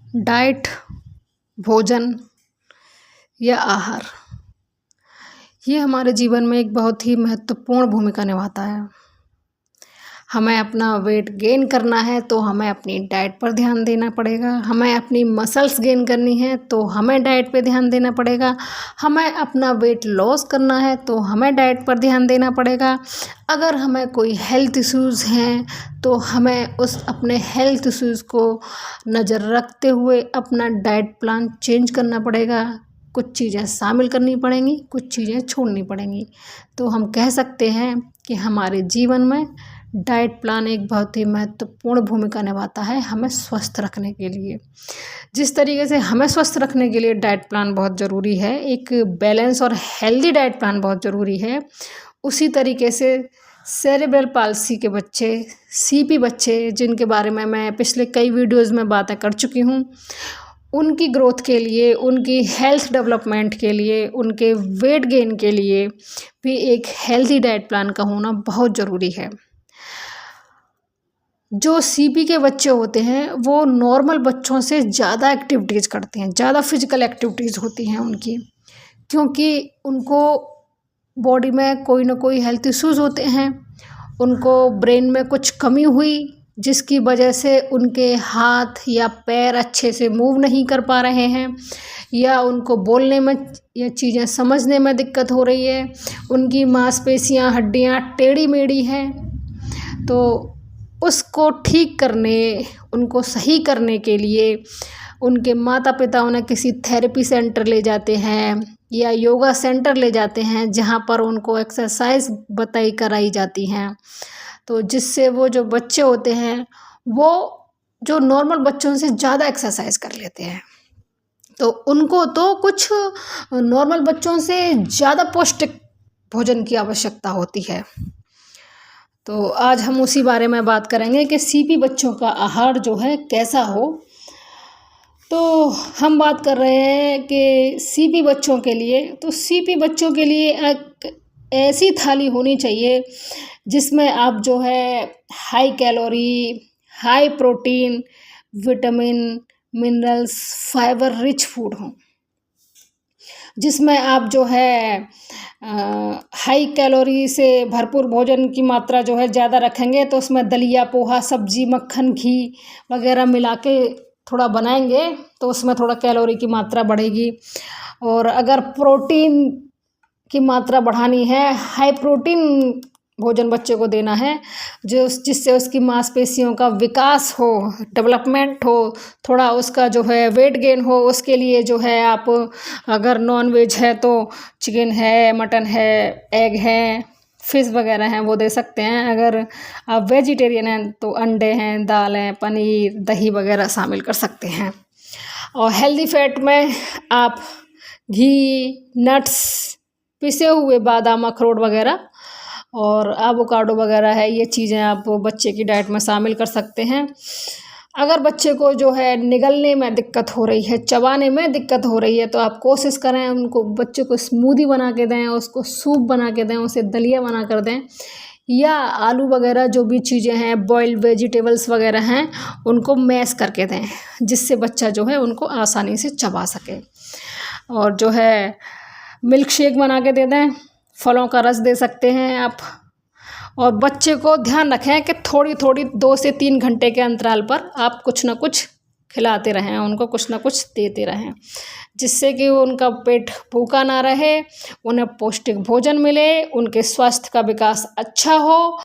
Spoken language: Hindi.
डाइट, भोजन या आहार, ये हमारे जीवन में एक बहुत ही महत्वपूर्ण भूमिका निभाता है। हमें अपना वेट गेन करना है तो हमें अपनी डाइट पर ध्यान देना पड़ेगा। हमें अपनी मसल्स गेन करनी है तो हमें डाइट पे ध्यान देना पड़ेगा। हमें अपना वेट लॉस करना है तो हमें डाइट पर ध्यान देना पड़ेगा। अगर हमें कोई हेल्थ इश्यूज़ हैं तो हमें उस अपने हेल्थ इश्यूज़ को नज़र रखते हुए अपना डाइट प्लान चेंज करना पड़ेगा। कुछ चीज़ें शामिल करनी पड़ेंगी, कुछ चीज़ें छोड़नी पड़ेंगी। तो हम कह सकते हैं कि हमारे जीवन में डाइट प्लान एक बहुत ही महत्वपूर्ण भूमिका निभाता है हमें स्वस्थ रखने के लिए। जिस तरीके से हमें स्वस्थ रखने के लिए डाइट प्लान बहुत ज़रूरी है, एक बैलेंस और हेल्दी डाइट प्लान बहुत ज़रूरी है, उसी तरीके से सेरेब्रल पाल्सी के बच्चे, सीपी बच्चे, जिनके बारे में मैं पिछले कई वीडियोज़ में बातें कर चुकी हूँ, उनकी ग्रोथ के लिए, उनकी हेल्थ डेवलपमेंट के लिए, उनके वेट गेन के लिए भी एक हेल्दी डाइट प्लान का होना बहुत ज़रूरी है। जो सीपी के बच्चे होते हैं वो नॉर्मल बच्चों से ज़्यादा एक्टिविटीज़ करते हैं, ज़्यादा फिजिकल एक्टिविटीज़ होती हैं उनकी, क्योंकि उनको बॉडी में कोई ना कोई हेल्थ इश्यूज़ होते हैं। उनको ब्रेन में कुछ कमी हुई जिसकी वजह से उनके हाथ या पैर अच्छे से मूव नहीं कर पा रहे हैं, या उनको बोलने में या चीज़ें समझने में दिक्कत हो रही है, उनकी मांसपेशियां, हड्डियां टेढ़ी मेढ़ी हैं, तो उसको ठीक करने, उनको सही करने के लिए उनके माता पिता उन्हें किसी थेरेपी सेंटर ले जाते हैं या योगा सेंटर ले जाते हैं, जहाँ पर उनको एक्सरसाइज बताई कराई जाती हैं। तो जिससे वो जो बच्चे होते हैं वो जो नॉर्मल बच्चों से ज़्यादा एक्सरसाइज कर लेते हैं, तो उनको तो कुछ नॉर्मल बच्चों से ज़्यादा पौष्टिक भोजन की आवश्यकता होती है। तो आज हम उसी बारे में बात करेंगे कि सीपी बच्चों का आहार जो है कैसा हो। तो हम बात कर रहे हैं कि सीपी बच्चों के लिए, तो सीपी बच्चों के लिए एक ऐसी थाली होनी चाहिए जिसमें आप जो है high calorie, high protein, vitamin, minerals, fibre rich food हों, जिसमें आप जो है हाई कैलोरी से भरपूर भोजन की मात्रा जो है ज़्यादा रखेंगे तो उसमें दलिया, पोहा, सब्जी, मक्खन, घी वगैरह मिला के थोड़ा बनाएंगे तो उसमें थोड़ा कैलोरी की मात्रा बढ़ेगी। और अगर प्रोटीन की मात्रा बढ़ानी है, हाई प्रोटीन भोजन बच्चे को देना है जिससे उसकी मांसपेशियों का विकास हो, डेवलपमेंट हो, थोड़ा उसका जो है वेट गेन हो, उसके लिए जो है आप अगर नॉन वेज है तो चिकन है, मटन है, एग है, फिश वगैरह हैं वो दे सकते हैं। अगर आप वेजिटेरियन हैं तो अंडे हैं, दाल हैं, पनीर, दही वगैरह शामिल कर सकते हैं। और हेल्दी फैट में आप घी, नट्स, पिसे हुए बादाम, अखरोट वगैरह और एवोकाडो वगैरह है, ये चीज़ें आप बच्चे की डाइट में शामिल कर सकते हैं। अगर बच्चे को जो है निगलने में दिक्कत हो रही है, चबाने में दिक्कत हो रही है, तो आप कोशिश करें उनको बच्चे को स्मूदी बना के दें, उसको सूप बना के दें, उसे दलिया बना कर दें, या आलू वगैरह जो भी चीज़ें हैं, बॉइल्ड वेजिटेबल्स वगैरह हैं, उनको मैश करके दें, जिससे बच्चा जो है उनको आसानी से चबा सके। और जो है मिल्क शेक बना के दे दें, फलों का रस दे सकते हैं आप। और बच्चे को ध्यान रखें कि थोड़ी थोड़ी 2 से 3 घंटे के अंतराल पर आप कुछ ना कुछ खिलाते रहें, उनको कुछ ना कुछ देते रहें, जिससे कि उनका पेट भूखा ना रहे, उन्हें पौष्टिक भोजन मिले, उनके स्वास्थ्य का विकास अच्छा हो।